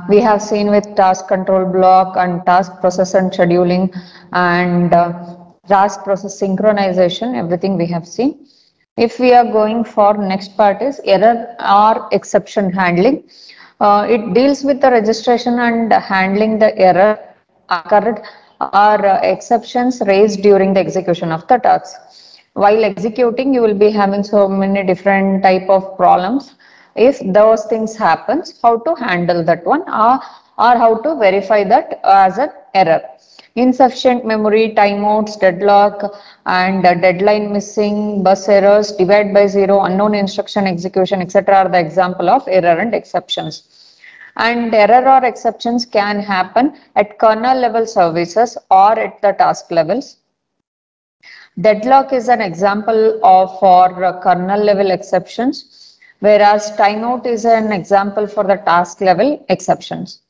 We have seen with task control block and task process and scheduling and task process synchronization, everything we have seen. If we are going for next part is error or exception handling. It deals with the registration and handling the error occurred or exceptions raised during the execution of the task. While executing, you will be having so many different type of problems. If those things happens, how to handle that one, or how to verify that as an error. Insufficient memory, timeouts, deadlock, and deadline missing, bus errors, divide by zero, unknown instruction execution, etc. are the example of error and exceptions. And error or exceptions can happen at kernel level services or at the task levels. Deadlock is an example of for kernel level exceptions, whereas timeout is an example for the task level exceptions.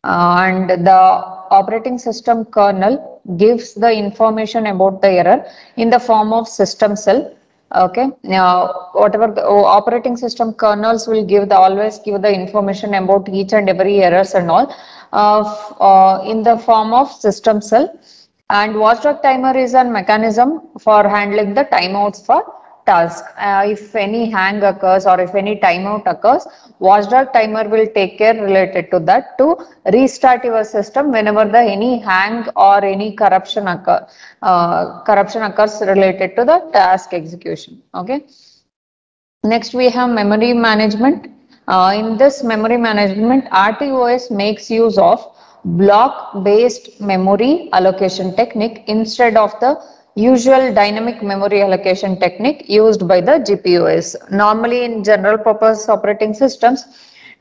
And the operating system kernel gives the information about the error in the form of system cell. Okay, now whatever the operating system kernels will give the always give the information about each and every errors and all in the form of system cell. And watchdog timer is a mechanism for handling the timeouts for task. If any hang occurs or if any timeout occurs, watchdog timer will take care related to that to restart your system whenever the any hang or any corruption occurs related to the task execution. Okay. Next we have memory management. In this memory management, RTOS makes use of block-based memory allocation technique instead of the usual dynamic memory allocation technique used by the GPUs. Normally in general purpose operating systems,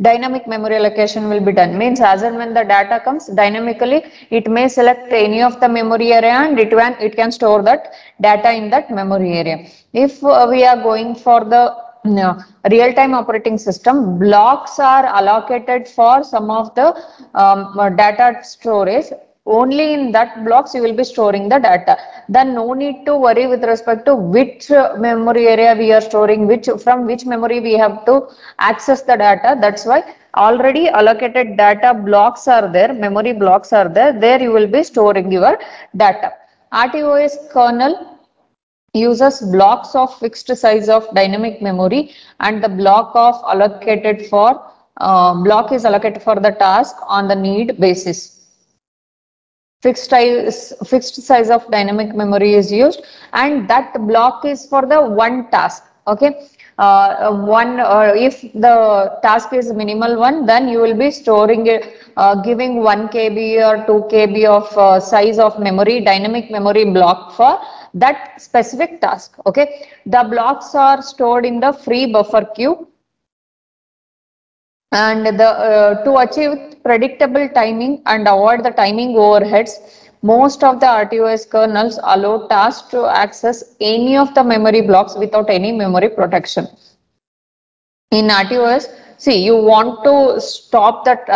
dynamic memory allocation will be done. Means as and when the data comes dynamically, it may select any of the memory area and it can store that data in that memory area. If we are going for the real-time operating system, blocks are allocated for some of the data storage. Only in that blocks you will be storing the data. Then no need to worry with respect to which memory area we are storing, from which memory we have to access the data. That's why already allocated data blocks are there, memory blocks are there. There you will be storing your data. RTOS kernel uses blocks of fixed size of dynamic memory, and the block is allocated for the task on the need basis. Fixed size of dynamic memory is used, and that block is for the one task. Okay, if the task is minimal one, then you will be storing it, giving 1 KB or 2 KB of size of memory, dynamic memory block for that specific task. Okay, the blocks are stored in the free buffer queue, and to achieve predictable timing and avoid the timing overheads, most of the RTOS kernels allow tasks to access any of the memory blocks without any memory protection. In RTOS, see, you want to stop that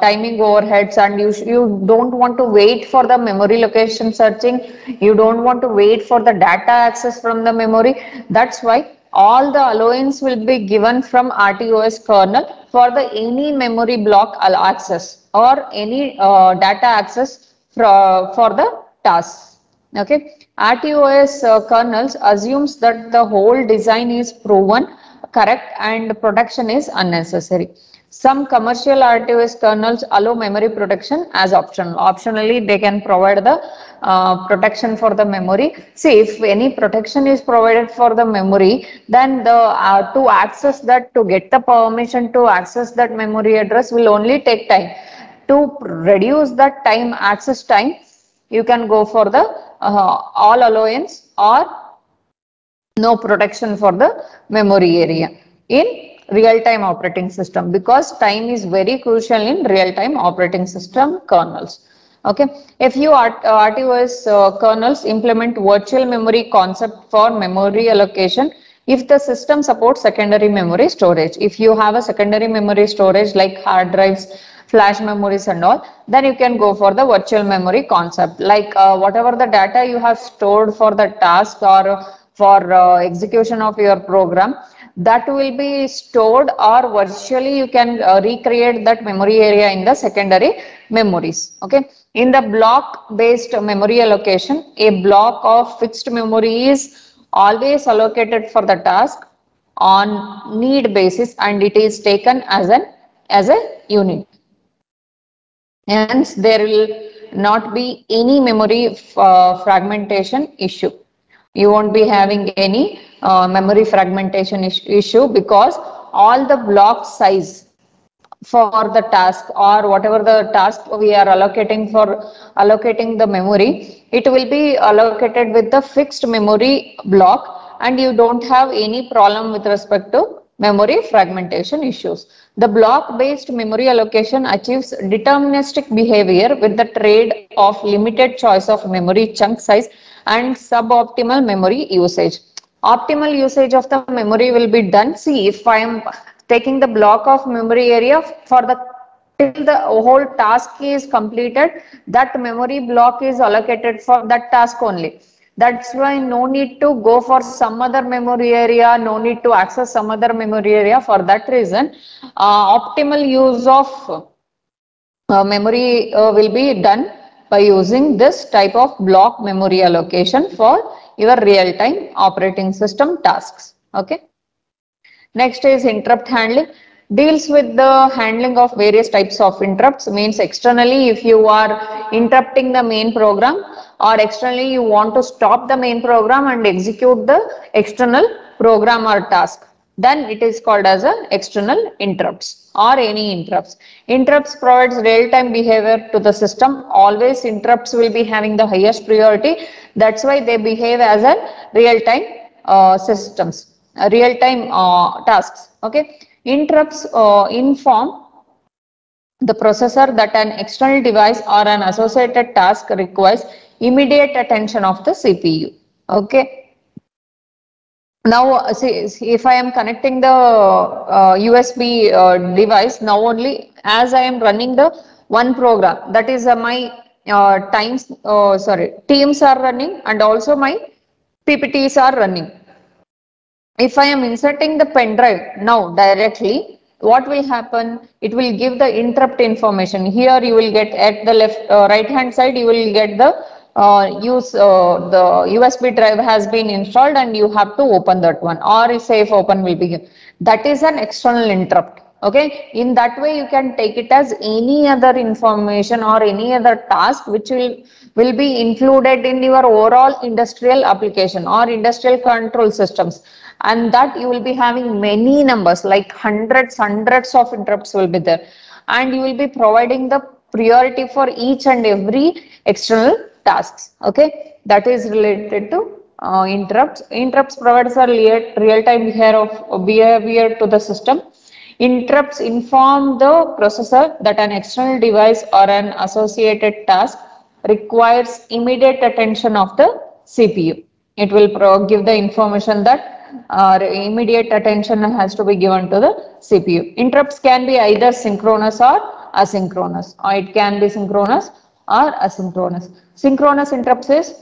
timing overheads, and you don't want to wait for the memory location searching. You don't want to wait for the data access from the memory. That's why all the allowance will be given from RTOS kernel for the any memory block access or any data access for the tasks. Okay, RTOS kernels assumes that the whole design is proven correct and protection is unnecessary. Some commercial RTOS kernels allow memory protection as optional. Optionally, they can provide the protection for the memory. See, if any protection is provided for the memory, then the to access that, to get the permission to access that memory address will only take time. To reduce that time, access time, you can go for the all allowance or no protection for the memory area in real-time operating system, because time is very crucial in real-time operating system kernels. Okay, a few RTOS kernels implement virtual memory concept for memory allocation if the system supports secondary memory storage. If you have a secondary memory storage like hard drives, flash memories and all, then you can go for the virtual memory concept. Like whatever the data you have stored for the task or for execution of your program, that will be stored, or virtually you can recreate that memory area in the secondary memories. Okay, in the block based memory allocation, a block of fixed memory is always allocated for the task on need basis, and it is taken as a unit. Hence, there will not be any memory fragmentation issue. You won't be having any memory fragmentation issue, because all the block size for the task, or whatever the task we are allocating for allocating the memory, it will be allocated with the fixed memory block, and you don't have any problem with respect to memory fragmentation issues. The block-based memory allocation achieves deterministic behavior with the trade of limited choice of memory chunk size and suboptimal memory usage. Optimal usage of the memory will be done. See, if I am taking the block of memory area for the till the whole task is completed, that memory block is allocated for that task only. That's why no need to go for some other memory area, no need to access some other memory area. For that reason, optimal use of memory will be done by using this type of block memory allocation for your real-time operating system tasks. Okay. Next is interrupt handling. Deals with the handling of various types of interrupts. Means externally, if you are interrupting the main program, or externally you want to stop the main program and execute the external program or task, then it is called as a external interrupts or any interrupts. Interrupts provides real-time behavior to the system. Always interrupts will be having the highest priority. That's why they behave as a real-time systems, real-time tasks. Okay, interrupts inform the processor that an external device or an associated task requires immediate attention of the CPU. Okay. Now, see, if I am connecting the USB device, now only as I am running the one program, that is my teams are running, and also my PPTs are running. If I am inserting the pen drive now directly, what will happen? It will give the interrupt information. Here you will get at the left right hand side, you will get the the USB drive has been installed and you have to open that one, or safe open will be given. That is an external interrupt. Okay, in that way you can take it as any other information or any other task which will be included in your overall industrial application or industrial control systems, and that you will be having many numbers, like hundreds of interrupts will be there, and you will be providing the priority for each and every external tasks. Okay, that is related to interrupts. Interrupts provides a real-time behavior to the system. Interrupts inform the processor that an external device or an associated task requires immediate attention of the CPU. It will give the information that immediate attention has to be given to the CPU. Interrupts can be either synchronous or asynchronous, or it can be synchronous or asynchronous. Synchronous interrupts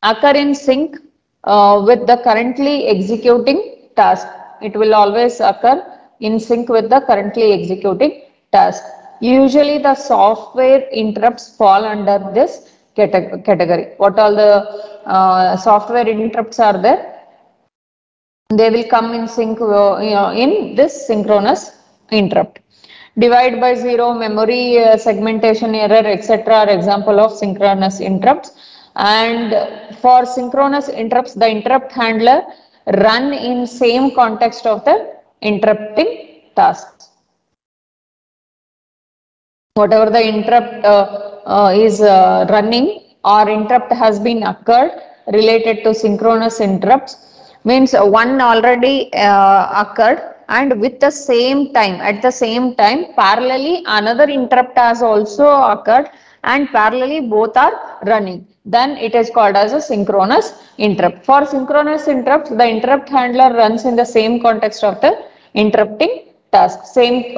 occur in sync with the currently executing task. It will always occur in sync with the currently executing task. Usually the software interrupts fall under this category. What all the software interrupts are there? They will come in sync in this synchronous interrupt. Divide by zero, memory segmentation error, etc. are example of synchronous interrupts. And for synchronous interrupts, the interrupt handler run in same context of the interrupting tasks. Whatever the interrupt is running or interrupt has been occurred related to synchronous interrupts, means one already occurred, and with the same time, at the same time, parallelly another interrupt has also occurred, and parallelly both are running. Then it is called as a synchronous interrupt. For synchronous interrupts, the interrupt handler runs in the same context of the interrupting task. Same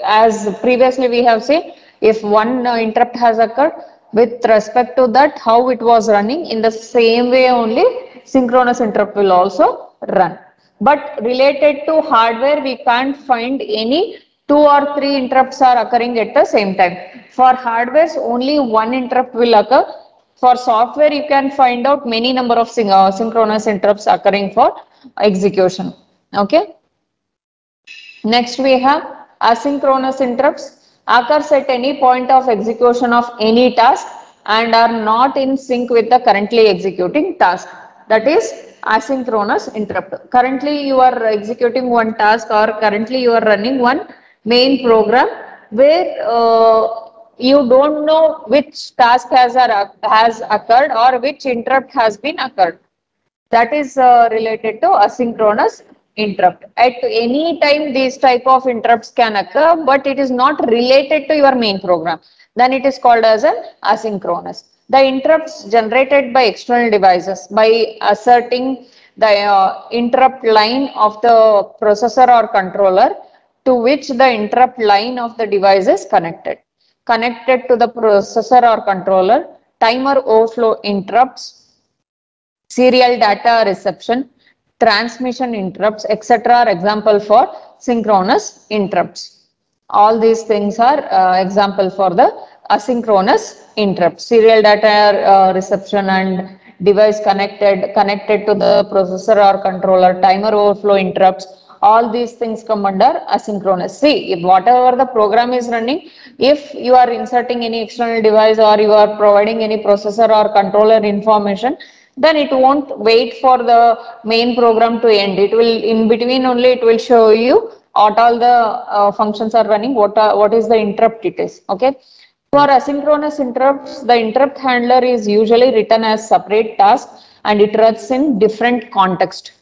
as previously we have seen, if one interrupt has occurred, with respect to that how it was running, in the same way only synchronous interrupt will also run. But related to hardware, we can't find any 2 or 3 interrupts are occurring at the same time. For hardware, only one interrupt will occur. For software, you can find out many number of synchronous interrupts occurring for execution. Okay. Next, we have asynchronous interrupts occurs at any point of execution of any task and are not in sync with the currently executing task. That is asynchronous interrupt. Currently, you are executing one task or currently you are running one main program where you don't know which task has occurred or which interrupt has been occurred. That is related to asynchronous interrupt. At any time, these type of interrupts can occur, but it is not related to your main program. Then it is called as an asynchronous. The interrupts generated by external devices by asserting the interrupt line of the processor or controller to which the interrupt line of the device is connected to the processor or controller, timer overflow interrupts, serial data reception, transmission interrupts, etc. are example for synchronous interrupts. All these things are example for the asynchronous interrupt. Serial data reception and device connected to the processor or controller, timer overflow interrupts, all these things come under asynchronous. See, if whatever the program is running, if you are inserting any external device or you are providing any processor or controller information, then it won't wait for the main program to end. It will, in between only, it will show you what all the functions are running, what is the interrupt it is. Okay. For asynchronous interrupts, the interrupt handler is usually written as separate task and it runs in different context.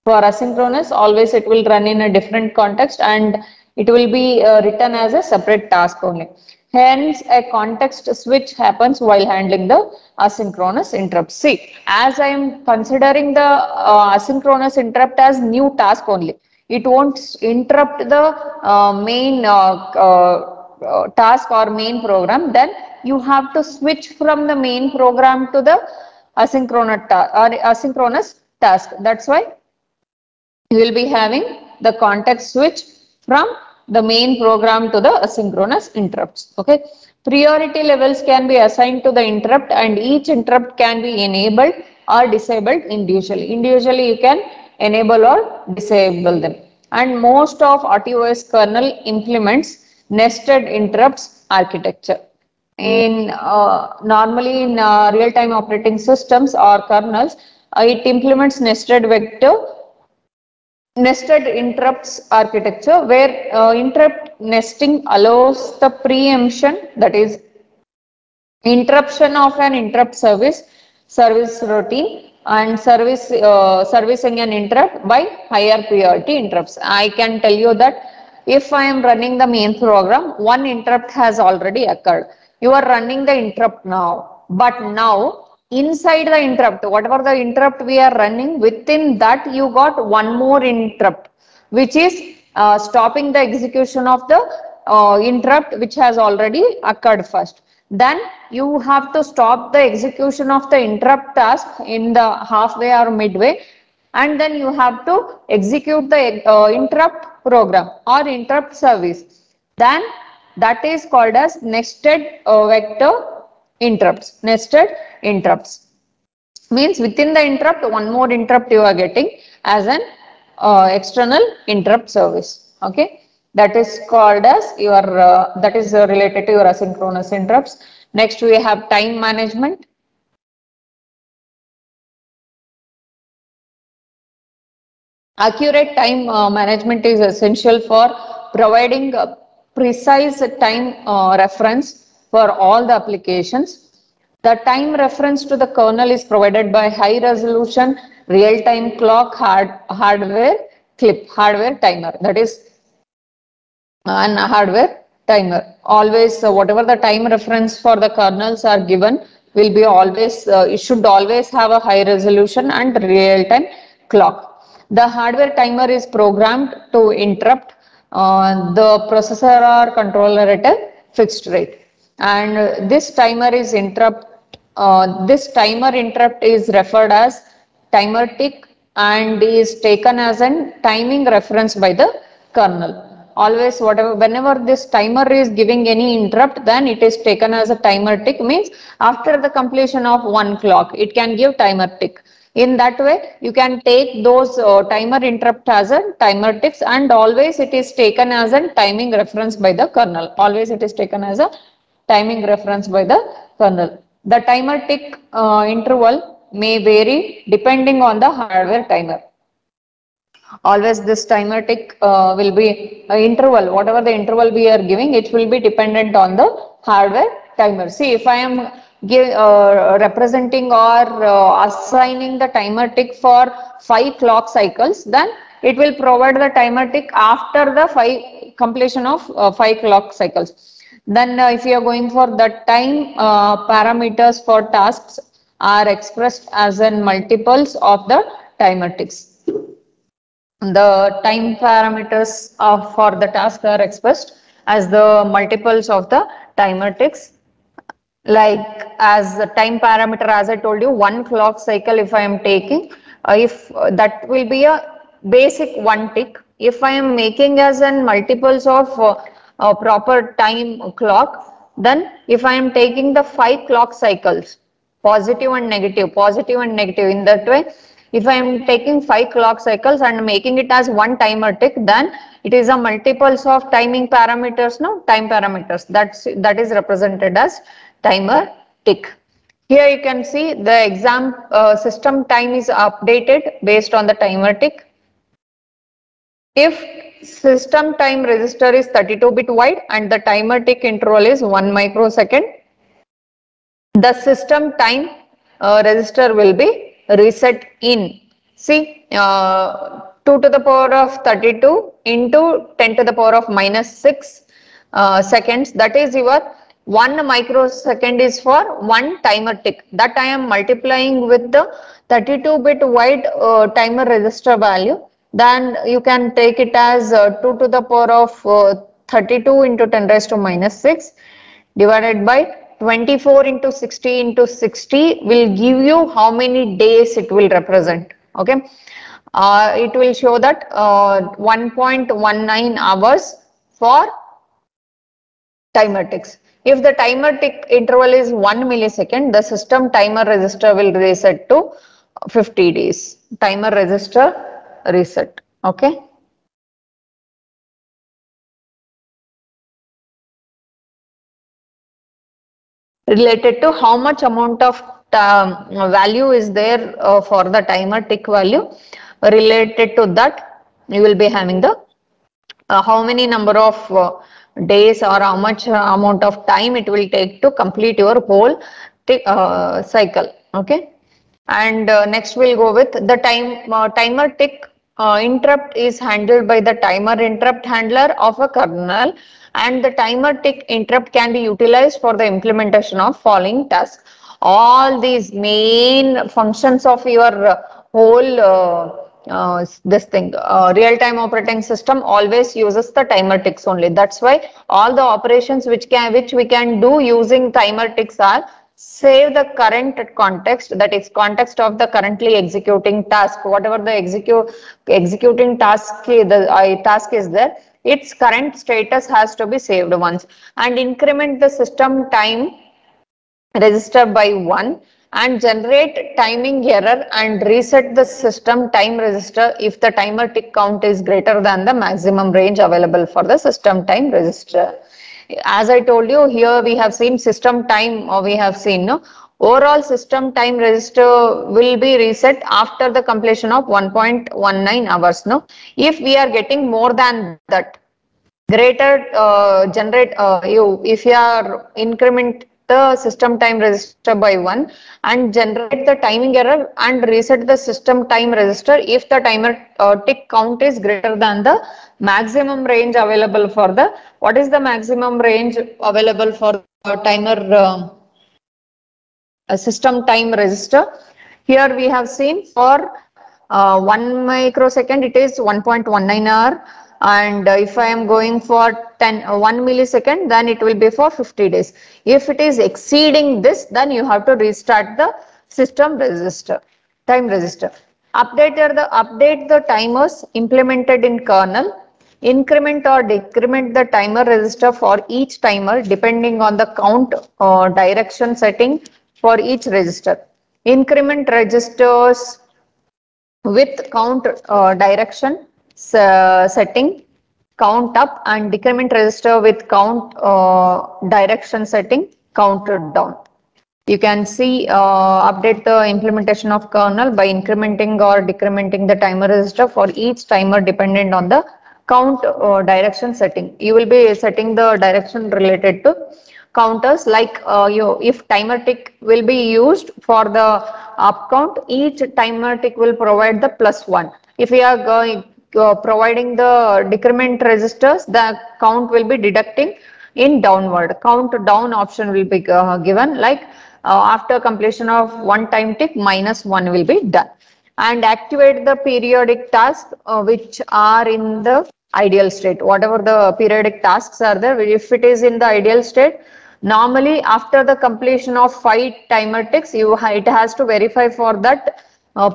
For asynchronous, always it will run in a different context and it will be written as a separate task only. Hence, a context switch happens while handling the asynchronous interrupt. See, as I am considering the asynchronous interrupt as new task only, it won't interrupt the main task or main program. Then you have to switch from the main program to the asynchronous task. That's why you will be having the context switch from the main program to the asynchronous interrupts. Okay. Priority levels can be assigned to the interrupt and each interrupt can be enabled or disabled individually. Individually, you can enable or disable them. And most of RTOS kernel implements nested interrupts architecture. In normally in real-time operating systems or kernels, it implements nested interrupts architecture where interrupt nesting allows the preemption, that is interruption of an interrupt service routine and servicing an interrupt by higher priority interrupts. I can tell you that if I am running the main program, one interrupt has already occurred. You are running the interrupt now, but now inside the interrupt, whatever the interrupt we are running, within that you got one more interrupt, which is stopping the execution of the interrupt which has already occurred first. Then you have to stop the execution of the interrupt task in the halfway or midway, and then you have to execute the interrupt program or interrupt service. Then that is called as nested vector interrupts. Nested interrupts means within the interrupt, one more interrupt you are getting as an external interrupt service. Okay. That is called as your, that is related to your asynchronous interrupts. Next, we have time management. Accurate time management is essential for providing precise time reference for all the applications. The time reference to the kernel is provided by high resolution real-time clock hardware timer, that is an hardware timer. Always whatever the time reference for the kernels are given will be always, it should always have a high resolution and real-time clock. The hardware timer is programmed to interrupt the processor or controller at a fixed rate, and this timer interrupt is referred as timer tick, and is taken as a timing reference by the kernel. Always whenever this timer is giving any interrupt, then it is taken as a timer tick, means after the completion of 1 clock, it can give timer tick. In that way, you can take those timer interrupt as a timer ticks, and always it is taken as a timing reference by the kernel. Always it is taken as a timing reference by the kernel. The timer tick interval may vary depending on the hardware timer. Always this timer tick will be interval, whatever the interval we are giving, it will be dependent on the hardware timer. See, if I am representing or assigning the timer tick for 5 clock cycles, then it will provide the timer tick after the completion of 5 clock cycles. Then if you are going for the time parameters for tasks are expressed as in multiples of the timer ticks. The time parameters for the task are expressed as the multiples of the timer ticks. Like as the time parameter, as I told you, 1 clock cycle if I am taking, if that will be a basic 1 tick. If I am making as in multiples of proper time clock, then if I am taking the 5 clock cycles, positive and negative in that way, if I am taking 5 clock cycles and making it as 1 timer tick, then it is a multiples of timing parameters, no time parameters, that is represented as timer tick. Here you can see the exam system time is updated based on the timer tick. If system time register is 32-bit wide and the timer tick interval is 1 microsecond, the system time register will be reset in. See, 2 to the power of 32 into 10 to the power of minus 6 seconds, that is your 1 microsecond is for 1 timer tick. That I am multiplying with the 32-bit wide timer register value. Then you can take it as 2 to the power of 32 into 10 raised to minus 6 divided by 24 into 60 into 60 will give you how many days it will represent. Okay, it will show that 1.19 hours for timer ticks. If the timer tick interval is 1 millisecond, the system timer register will reset to 50 days. Timer register reset. Okay. Related to how much amount of value is there for the timer tick value, related to that you will be having the how many number of days or how much amount of time it will take to complete your whole cycle. Okay, and next we'll go with the timer tick interrupt is handled by the timer interrupt handler of a kernel, and the timer tick interrupt can be utilized for the implementation of following tasks. All these main functions of your whole real-time operating system always uses the timer ticks only. That's why all the operations which we can do using timer ticks are save the current context, that is context of the currently executing task, whatever the executing task is there, its current status has to be saved once, and increment the system time register by 1 and generate timing error and reset the system time register if the timer tick count is greater than the maximum range available for the system time register. As I told you, here we have seen system time, or we have seen overall system time register will be reset after the completion of 1.19 hours. If we are getting more than that, greater if you are increment the system time register by 1 and generate the timing error and reset the system time register if the timer tick count is greater than the maximum range available for the, what is the maximum range available for timer system time register? Here we have seen for 1 microsecond it is 1.19 hour, and if I am going for 1 millisecond, then it will be for 50 days. If it is exceeding this, then you have to restart the system register, time register. Update the timers implemented in kernel. Increment or decrement the timer register for each timer depending on the count or direction setting for each register. Increment registers with count direction setting count up, and decrement register with count direction setting counted down. You can see update the implementation of kernel by incrementing or decrementing the timer register for each timer dependent on the count direction setting. You will be setting the direction related to counters, like if timer tick will be used for the up count, each timer tick will provide the +1. If we are going providing the decrement registers, the count will be deducting in downward. Count down option will be given, like after completion of one time tick -1 will be done. And activate the periodic tasks which are in the ideal state. Whatever the periodic tasks are there, if it is in the ideal state, normally after the completion of 5 timer ticks, it has to verify for that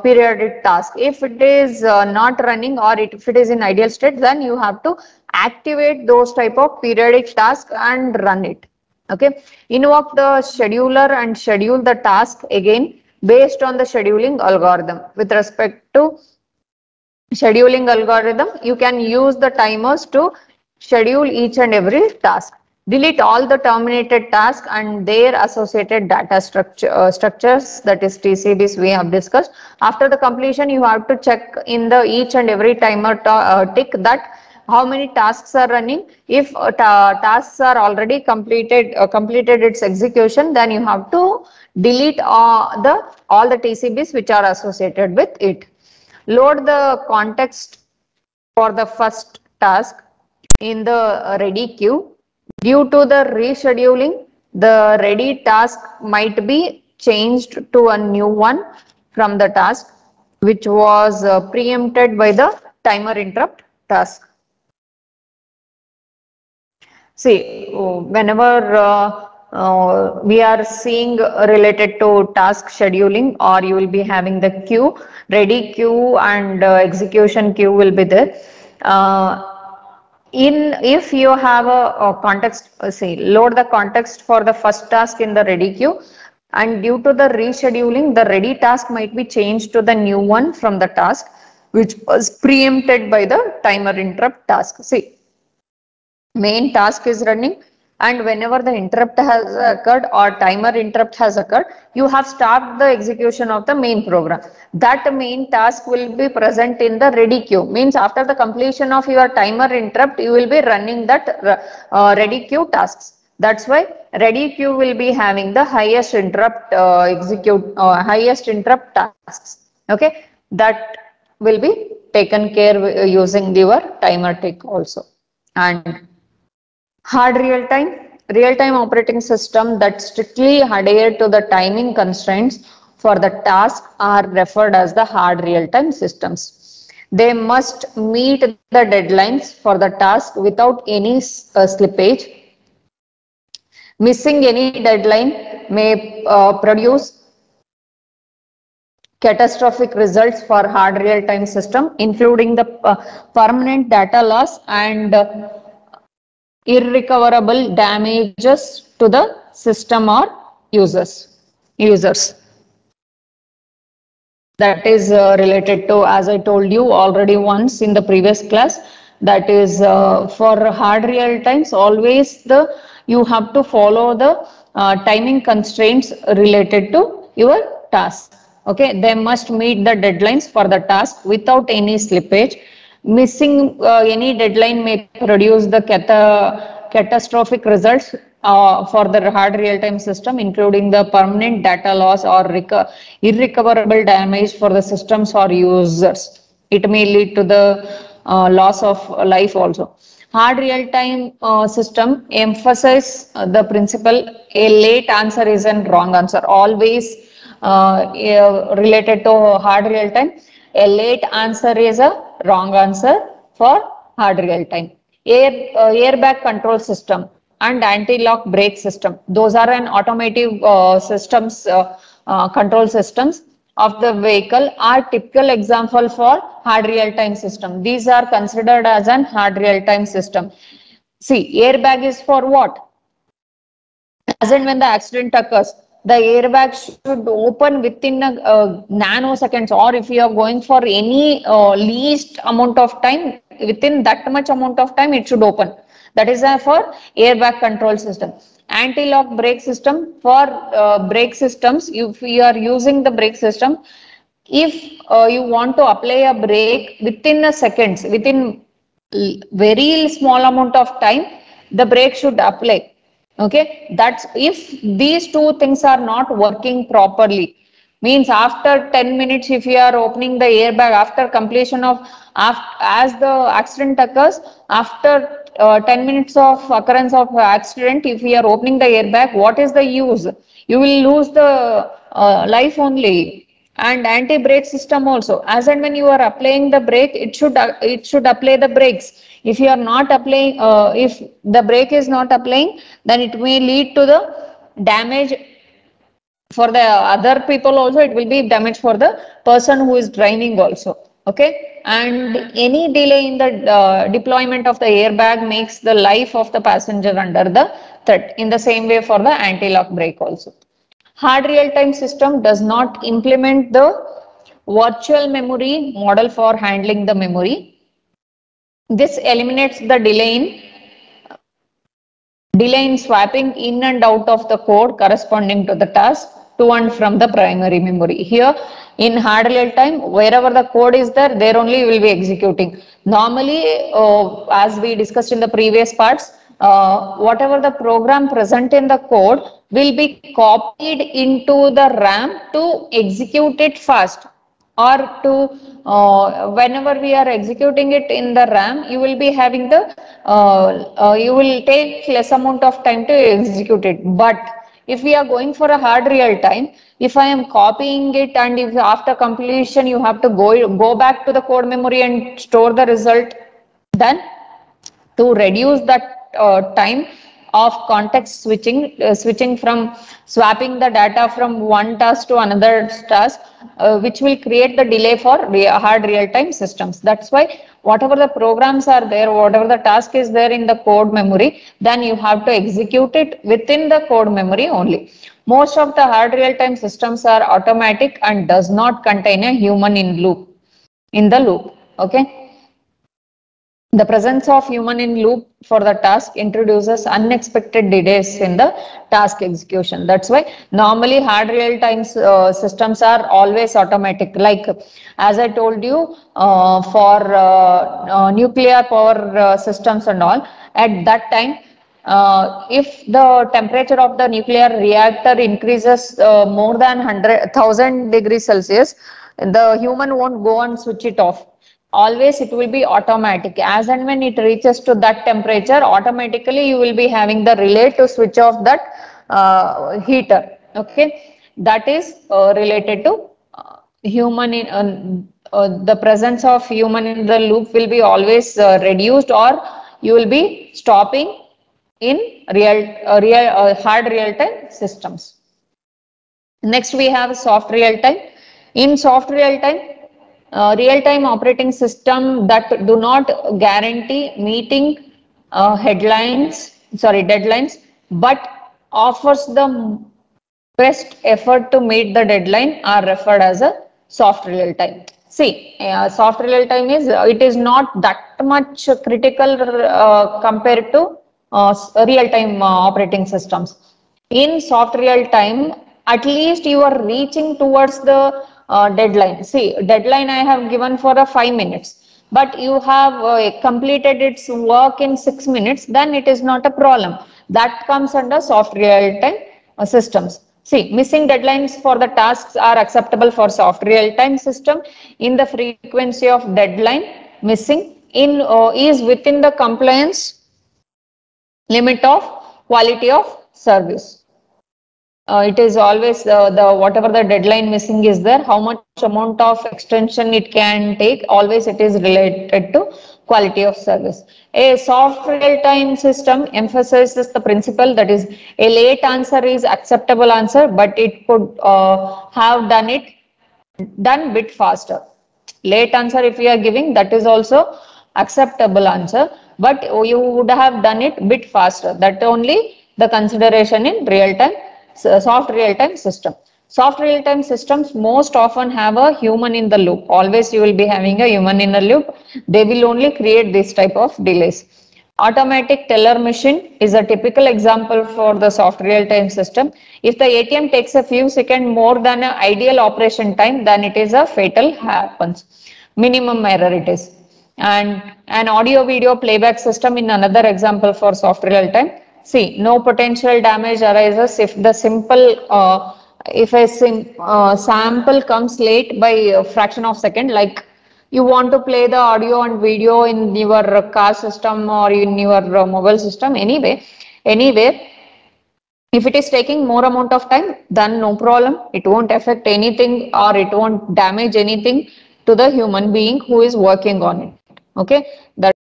periodic task. If it is not running, or if it is in ideal state, then you have to activate those type of periodic tasks and run it. Okay, invoke the scheduler and schedule the task again based on the scheduling algorithm. With respect to scheduling algorithm, you can use the timers to schedule each and every task. Delete all the terminated tasks and their associated data structures, that is TCBs we have discussed. After the completion, you have to check in the each and every timer tick that how many tasks are running. If tasks are already completed its execution, then you have to delete all the TCBs which are associated with it. Load the context for the first task in the ready queue. Due to the rescheduling, the ready task might be changed to a new one from the task which was preempted by the timer interrupt task. See, whenever we are seeing related to task scheduling, or you will be having the queue, ready queue and execution queue will be there. If you have a context, say load the context for the first task in the ready queue, and due to the rescheduling, the ready task might be changed to the new one from the task which was preempted by the timer interrupt task. See, main task is running, and whenever the interrupt has occurred or timer interrupt has occurred, you have stopped the execution of the main program. That main task will be present in the ready queue. Means after the completion of your timer interrupt, you will be running that ready queue tasks. That's why ready queue will be having the highest interrupt highest interrupt tasks. Okay, that will be taken care using your timer tick also. And hard real-time operating system that strictly adhere to the timing constraints for the task are referred as the hard real-time systems. They must meet the deadlines for the task without any slippage. Missing any deadline may produce catastrophic results for hard real-time system, including the permanent data loss and irrecoverable damages to the system or users. That is related to, as I told you already once in the previous class, that is for hard real times, always you have to follow the timing constraints related to your task. Okay, they must meet the deadlines for the task without any slippage. Missing any deadline may produce the catastrophic results for the hard real-time system, including the permanent data loss or irrecoverable damage for the systems or users. It may lead to the loss of life also. Hard real-time system emphasize the principle a late answer is a wrong answer. Always related to hard real-time, a late answer is a wrong answer for hard real-time. Airbag control system and anti-lock brake system. Those are an automotive systems, control systems. of the vehicle are typical example for hard real-time system. These are considered as an hard real-time system. See, airbag is for what? As and when the accident occurs, the airbag should open within a nanoseconds, or if you are going for any least amount of time, within that much amount of time, it should open. That is for airbag control system. Anti-lock brake system for brake systems. If you are using the brake system, if you want to apply a brake within a seconds, within very small amount of time, the brake should apply. Okay, that's if these two things are not working properly. Means after 10 minutes, if you are opening the airbag after completion of, as the accident occurs, after 10 minutes of occurrence of accident, if we are opening the airbag, what is the use? You will lose the life only. And anti-brake system also, as and when you are applying the brake, it should apply the brakes. If you are not applying, if the brake is not applying, then it may lead to the damage for the other people also. It will be damage for the person who is driving also. Okay, and any delay in the deployment of the airbag makes the life of the passenger under the threat. In the same way for the anti-lock brake also. Hard real-time system does not implement the virtual memory model for handling the memory. This eliminates the delay in swapping in and out of the code corresponding to the task to and from the primary memory. Here in hard real time, wherever the code is there, there only you will be executing. Normally, as we discussed in the previous parts, whatever the program present in the code will be copied into the RAM to execute it fast, or to whenever we are executing it in the RAM, you will be having the you will take less amount of time to execute it. But if we are going for a hard real time, if I am copying it and if after completion you have to go back to the code memory and store the result, then to reduce that time of context switching from swapping the data from one task to another task, which will create the delay for hard real-time systems. That's why whatever the programs are there, whatever the task is there in the code memory, then you have to execute it within the code memory only. Most of the hard real-time systems are automatic and does not contain a human in the loop. Okay. The presence of human in loop for the task introduces unexpected delays in the task execution. That's why normally hard real-time systems are always automatic. Like as I told you, for nuclear power systems and all, at that time, if the temperature of the nuclear reactor increases more than 1,000 degrees Celsius, the human won't go and switch it off. Always it will be automatic. As and when it reaches to that temperature, automatically you will be having the relay to switch off that heater. Okay, that is related to human in the presence of human in the loop will be always reduced, or you will be stopping in hard real time systems. Next we have soft real time. In soft real time, real-time operating system that do not guarantee meeting deadlines, but offers the best effort to meet the deadline are referred as a soft real-time. See, soft real-time is it is not that much critical compared to real-time operating systems. In soft real-time, at least you are reaching towards the deadline. See, deadline I have given for a 5 minutes, but you have completed its work in 6 minutes, then it is not a problem. That comes under soft real-time systems. See, missing deadlines for the tasks are acceptable for soft real-time system in the frequency of deadline missing in is within the compliance limit of quality of service. It is always the whatever the deadline missing is there, how much amount of extension it can take, always it is related to quality of service. A soft real-time system emphasizes the principle that is a late answer is acceptable answer, but it could have done it done bit faster. Late answer if you are giving, that is also acceptable answer, but you would have done it bit faster. That only the consideration in real time, soft real time system. Soft real time systems most often have a human in the loop. Always you will be having a human in the loop. They will only create this type of delays. Automatic teller machine is a typical example for the soft real-time system. If the ATM takes a few seconds more than an ideal operation time, then it is a fatal happens. Minimum error it is. And an audio video playback system in another example for soft real-time. See, no potential damage arises if the simple if a sample comes late by a fraction of second, like you want to play the audio and video in your car system or in your mobile system anywhere, if it is taking more amount of time, then no problem, it won't affect anything or it won't damage anything to the human being who is working on it. Okay, that